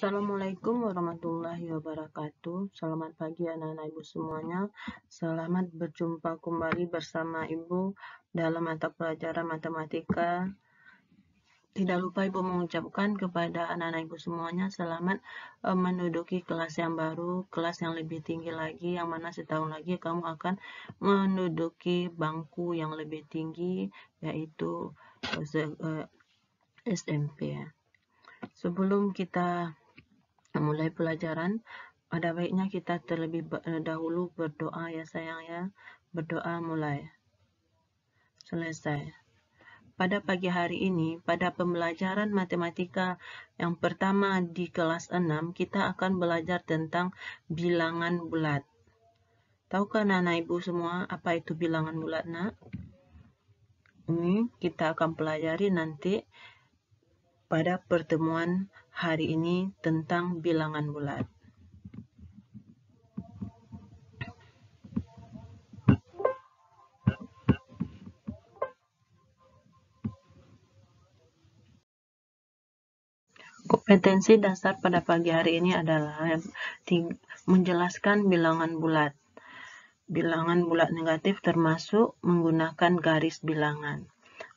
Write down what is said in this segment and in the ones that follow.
Assalamualaikum warahmatullahi wabarakatuh. Selamat pagi anak-anak ibu semuanya. Selamat berjumpa kembali bersama ibu dalam mata pelajaran matematika. Tidak lupa ibu mengucapkan kepada anak-anak ibu semuanya selamat menduduki kelas yang baru, kelas yang lebih tinggi lagi, yang mana setahun lagi kamu akan menduduki bangku yang lebih tinggi, yaitu SMP. Sebelum kita mulai pelajaran, ada baiknya kita terlebih dahulu berdoa ya sayang ya. Berdoa mulai. Selesai. Pada pagi hari ini, pada pembelajaran matematika yang pertama di kelas 6, kita akan belajar tentang bilangan bulat. Tahukah anak ibu semua apa itu bilangan bulat, nak? Ini kita akan pelajari nanti pada pertemuan hari ini tentang bilangan bulat. Kompetensi dasar pada pagi hari ini adalah menjelaskan bilangan bulat. Bilangan bulat negatif termasuk menggunakan garis bilangan.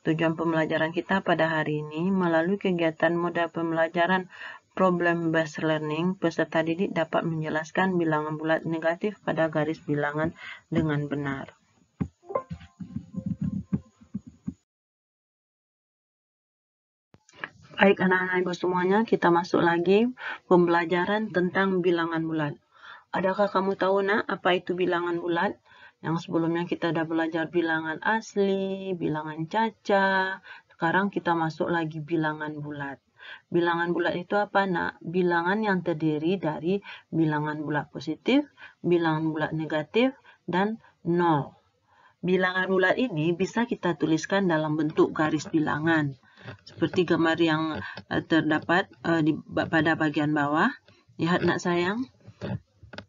Tujuan pembelajaran kita pada hari ini melalui kegiatan modal pembelajaran problem based learning, peserta didik dapat menjelaskan bilangan bulat negatif pada garis bilangan dengan benar. Baik anak-anak ibu semuanya, kita masuk lagi pembelajaran tentang bilangan bulat. Adakah kamu tahu nak apa itu bilangan bulat? Yang sebelumnya kita sudah belajar bilangan asli, bilangan caca. Sekarang kita masuk lagi bilangan bulat. Bilangan bulat itu apa nak? Bilangan yang terdiri dari bilangan bulat positif, bilangan bulat negatif, dan 0. Bilangan bulat ini bisa kita tuliskan dalam bentuk garis bilangan. Seperti gambar yang terdapat pada bagian bawah. Lihat nak sayang.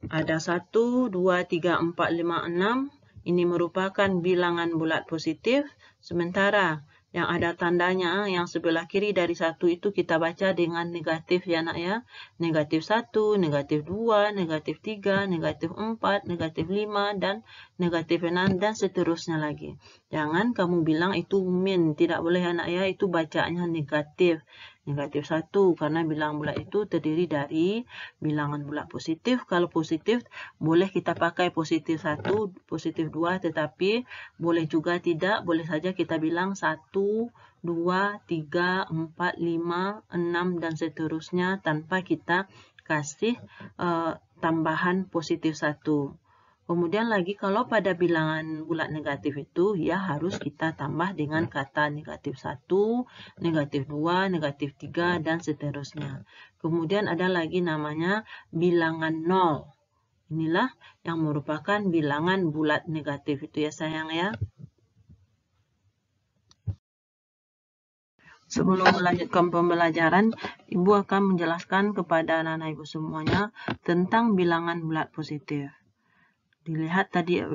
Ada 1, 2, 3, 4, 5, 6. Ini merupakan bilangan bulat positif. Sementara yang ada tandanya yang sebelah kiri dari 1 itu kita baca dengan negatif ya nak ya. Negatif 1, negatif 2, negatif 3, negatif 4, negatif 5, dan negatif 6, dan seterusnya lagi. Jangan kamu bilang itu min. Tidak boleh anak ya, itu bacaannya negatif. Negatif 1 karena bilangan bulat itu terdiri dari bilangan bulat positif. Kalau positif boleh kita pakai positif 1, positif 2, tetapi boleh juga tidak. Boleh saja kita bilang 1, 2, 3, 4, 5, 6 dan seterusnya tanpa kita kasih tambahan positif 1. Kemudian lagi kalau pada bilangan bulat negatif itu ya harus kita tambah dengan kata negatif 1, negatif 2, negatif 3, dan seterusnya. Kemudian ada lagi namanya bilangan 0. Inilah yang merupakan bilangan bulat negatif itu ya sayang ya. Sebelum melanjutkan pembelajaran, Ibu akan menjelaskan kepada anak-anak Ibu semuanya tentang bilangan bulat positif. Dilihat tadi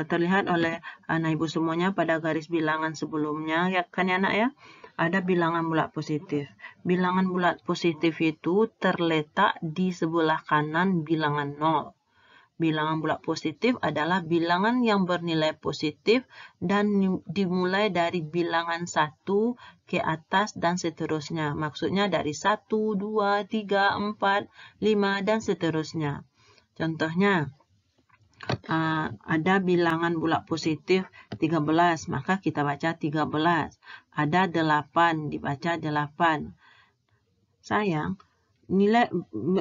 terlihat oleh anak ibu semuanya pada garis bilangan sebelumnya ya kan ya nak ya, ada bilangan bulat positif. Bilangan bulat positif itu terletak di sebelah kanan bilangan 0. Bilangan bulat positif adalah bilangan yang bernilai positif dan dimulai dari bilangan 1 ke atas dan seterusnya. Maksudnya dari 1, 2, 3, 4, 5 dan seterusnya. Contohnya ada bilangan bulat positif 13, maka kita baca 13. Ada 8, dibaca 8. Sayang, nilai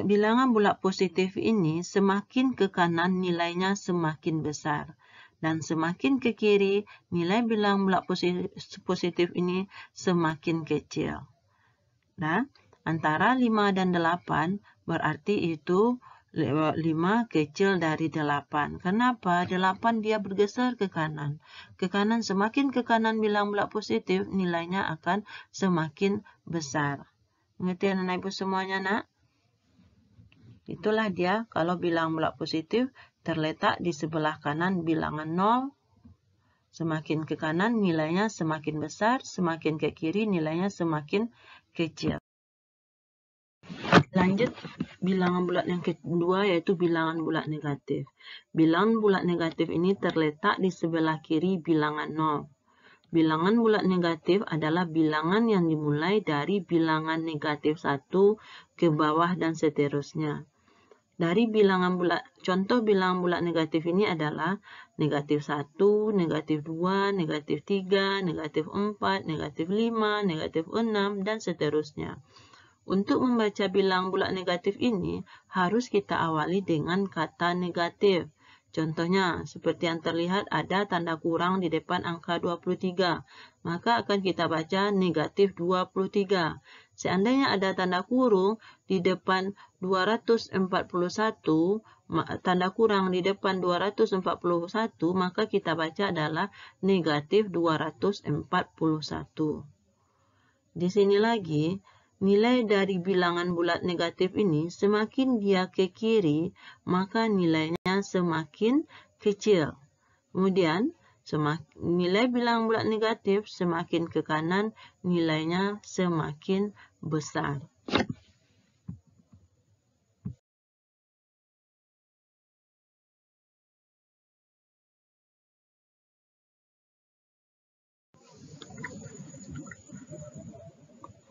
bilangan bulat positif ini semakin ke kanan nilainya semakin besar. Dan semakin ke kiri, nilai bilangan bulat positif ini semakin kecil. Nah, antara 5 dan 8 berarti itu 5 kecil dari 8. Kenapa? 8 dia bergeser ke kanan. Ke kanan, semakin ke kanan bilangan bulat positif, nilainya akan semakin besar. Mengerti anak ibu semuanya nak? Itulah dia kalau bilangan bulat positif terletak di sebelah kanan bilangan 0. Semakin ke kanan nilainya semakin besar, semakin ke kiri nilainya semakin kecil. Lanjut bilangan bulat yang kedua yaitu bilangan bulat negatif. Bilangan bulat negatif ini terletak di sebelah kiri bilangan 0. Bilangan bulat negatif adalah bilangan yang dimulai dari bilangan negatif 1 ke bawah dan seterusnya. Dari bilangan bulat, contoh bilangan bulat negatif ini adalah negatif 1, negatif 2, negatif 3, negatif 4, negatif 5, negatif 6, dan seterusnya. Untuk membaca bilangan bulat negatif ini, harus kita awali dengan kata negatif. Contohnya, seperti yang terlihat ada tanda kurang di depan angka 23. Maka akan kita baca negatif 23. Seandainya ada tanda kurung di depan 241, tanda kurang di depan 241, maka kita baca adalah negatif 241. Di sini lagi, nilai dari bilangan bulat negatif ini semakin dia ke kiri, maka nilainya semakin kecil. Kemudian, nilai bilangan bulat negatif semakin ke kanan, nilainya semakin besar.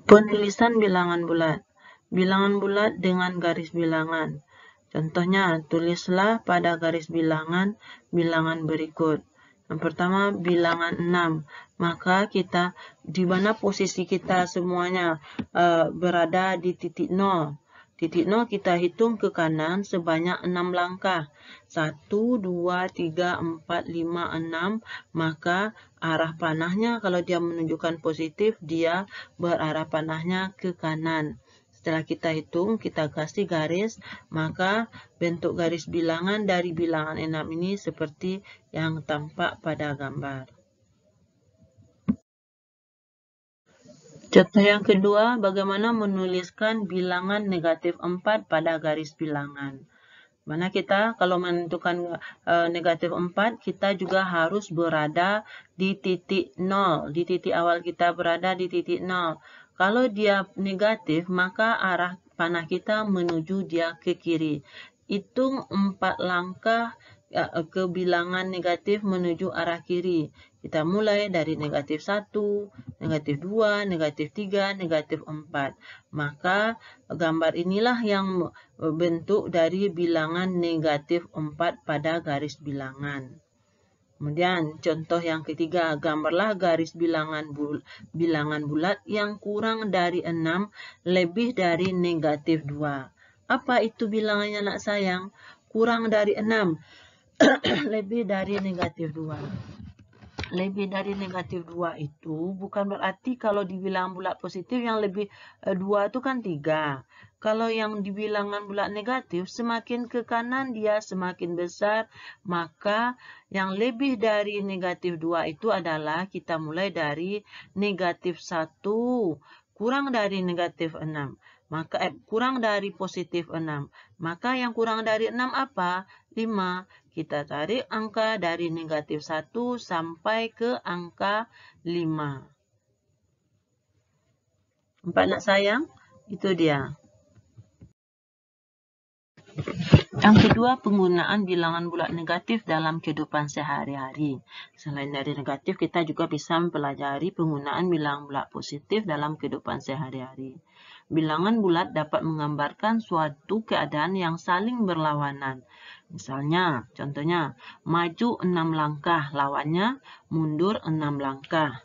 Penulisan bilangan bulat. Bilangan bulat dengan garis bilangan. Contohnya, tulislah pada garis bilangan berikut. Yang pertama, bilangan 6. Maka kita, di mana posisi kita semuanya berada di titik 0. Titik 0 kita hitung ke kanan sebanyak 6 langkah. 1, 2, 3, 4, 5, 6. Maka arah panahnya kalau dia menunjukkan positif, dia berarah panahnya ke kanan. Setelah kita hitung, kita kasih garis, maka bentuk garis bilangan dari bilangan 6 ini seperti yang tampak pada gambar. Contoh yang kedua, bagaimana menuliskan bilangan negatif 4 pada garis bilangan. Mana kita kalau menentukan negatif 4, kita juga harus berada di titik 0. Di titik awal kita berada di titik 0. Kalau dia negatif, maka arah panah kita menuju dia ke kiri. Hitung 4 langkah ke bilangan negatif menuju arah kiri. Kita mulai dari negatif 1, negatif 2, negatif 3, negatif 4. Maka gambar inilah yang bentuk dari bilangan negatif 4 pada garis bilangan. Kemudian contoh yang ketiga, gambarlah garis bilangan bulat yang kurang dari 6 lebih dari negatif 2. Apa itu bilangannya anak sayang? Kurang dari 6 lebih dari negatif 2. Lebih dari negatif 2 itu bukan berarti kalau dibilang bulat positif yang lebih 2 itu kan 3. Kalau yang di bilangan bulat negatif, semakin ke kanan dia semakin besar, maka yang lebih dari negatif 2 itu adalah kita mulai dari negatif 1, kurang dari negatif 6. Maka kurang dari positif 6. Maka yang kurang dari 6 apa? 5. Kita tarik angka dari negatif 1 sampai ke angka 5. Nampak nak sayang? Itu dia. Yang kedua, penggunaan bilangan bulat negatif dalam kehidupan sehari-hari. Selain dari negatif, kita juga bisa mempelajari penggunaan bilangan bulat positif dalam kehidupan sehari-hari. Bilangan bulat dapat menggambarkan suatu keadaan yang saling berlawanan. Misalnya, contohnya, maju 6 langkah, lawannya mundur 6 langkah.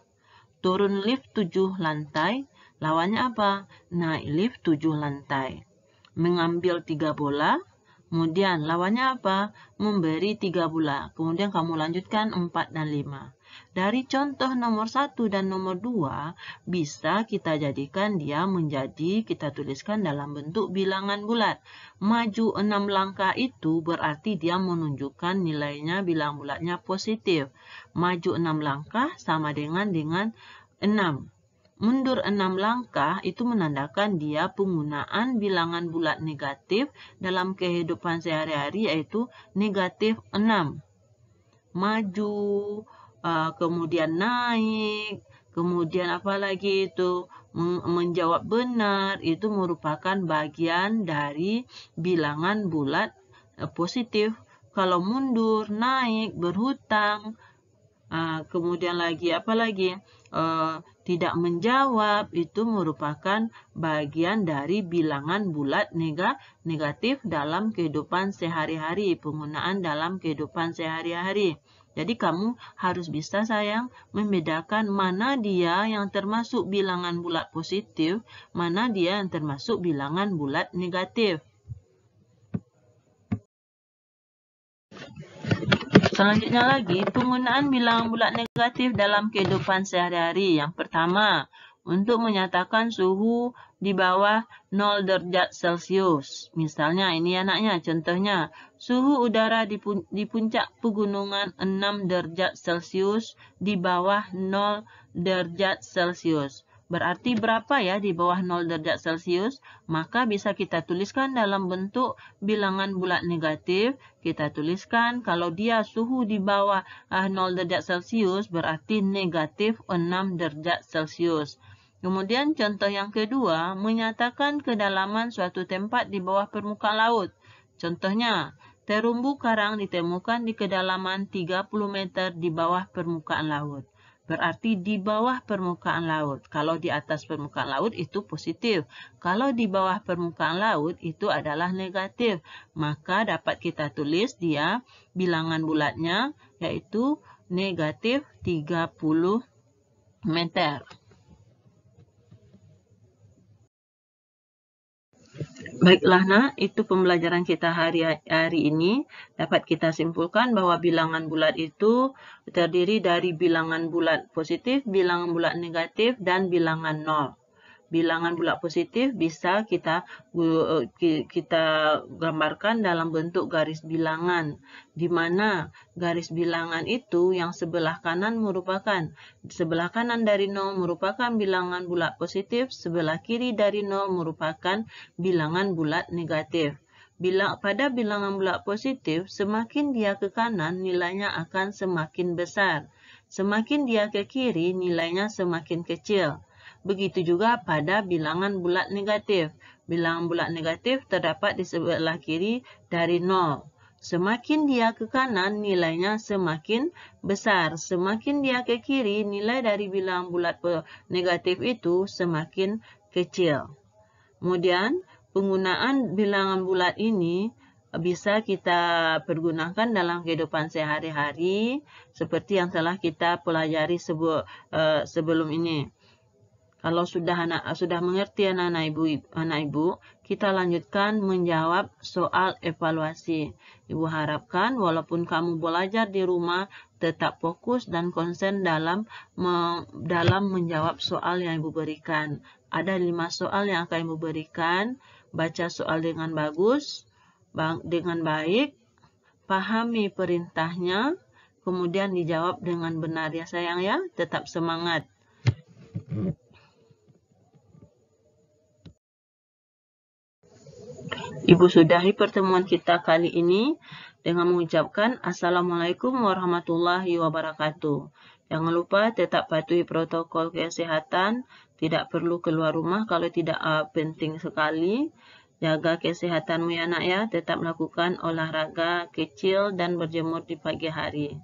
Turun lift 7 lantai, lawannya apa? Naik lift 7 lantai. Mengambil 3 bola, kemudian lawannya apa? Memberi 3 bola. Kemudian kamu lanjutkan 4 dan 5. Dari contoh nomor 1 dan nomor 2, bisa kita jadikan dia menjadi, kita tuliskan dalam bentuk bilangan bulat. Maju 6 langkah itu berarti dia menunjukkan nilainya bilangan bulatnya positif. Maju 6 langkah sama dengan 6. Mundur 6 langkah itu menandakan dia penggunaan bilangan bulat negatif dalam kehidupan sehari-hari, yaitu negatif 6. Maju, kemudian naik, Kemudian apalagi itu menjawab benar, itu merupakan bagian dari bilangan bulat positif. Kalau mundur, naik, berhutang, kemudian lagi apalagi tidak menjawab, itu merupakan bagian dari bilangan bulat negatif dalam kehidupan sehari-hari, penggunaan dalam kehidupan sehari-hari. Jadi kamu harus bisa sayang membedakan mana dia yang termasuk bilangan bulat positif, mana dia yang termasuk bilangan bulat negatif. Selanjutnya lagi, penggunaan bilangan bulat negatif dalam kehidupan sehari-hari. Yang pertama, untuk menyatakan suhu di bawah 0 derajat Celcius. Misalnya, ini anaknya, contohnya, suhu udara di puncak pegunungan 6 derajat Celcius, di bawah 0 derajat Celcius. Berarti berapa ya di bawah 0 derajat Celcius? Maka bisa kita tuliskan dalam bentuk bilangan bulat negatif. Kita tuliskan kalau dia suhu di bawah 0 derajat Celcius berarti negatif 6 derajat Celcius. Kemudian contoh yang kedua, menyatakan kedalaman suatu tempat di bawah permukaan laut. Contohnya, terumbu karang ditemukan di kedalaman 30 meter di bawah permukaan laut. Berarti di bawah permukaan laut. Kalau di atas permukaan laut itu positif. Kalau di bawah permukaan laut itu adalah negatif. Maka dapat kita tulis dia bilangan bulatnya yaitu negatif 30 meter. Baiklah nak, itu pembelajaran kita hari ini. Dapat kita simpulkan bahwa bilangan bulat itu terdiri dari bilangan bulat positif, bilangan bulat negatif, dan bilangan nol. Bilangan bulat positif bisa kita gambarkan dalam bentuk garis bilangan, di mana garis bilangan itu yang sebelah kanan dari 0 merupakan bilangan bulat positif, sebelah kiri dari 0 merupakan bilangan bulat negatif. Pada bilangan bulat positif, semakin dia ke kanan, nilainya akan semakin besar. Semakin dia ke kiri, nilainya semakin kecil. Begitu juga pada bilangan bulat negatif. Bilangan bulat negatif terdapat di sebelah kiri dari 0. Semakin dia ke kanan, nilainya semakin besar. Semakin dia ke kiri, nilai dari bilangan bulat negatif itu semakin kecil. Kemudian, penggunaan bilangan bulat ini bisa kita pergunakan dalam kehidupan sehari-hari seperti yang telah kita pelajari sebelum ini. Kalau sudah mengerti anak ibu, kita lanjutkan menjawab soal evaluasi. Ibu harapkan walaupun kamu belajar di rumah, tetap fokus dan konsen dalam menjawab soal yang ibu berikan. Ada 5 soal yang akan ibu berikan. Baca soal dengan bagus, dengan baik, pahami perintahnya, kemudian dijawab dengan benar ya sayang ya. Tetap semangat. Ibu sudahi pertemuan kita kali ini dengan mengucapkan Assalamualaikum warahmatullahi wabarakatuh. Jangan lupa tetap patuhi protokol kesehatan, tidak perlu keluar rumah kalau tidak penting sekali. Jaga kesehatanmu ya nak ya, tetap melakukan olahraga kecil dan berjemur di pagi hari.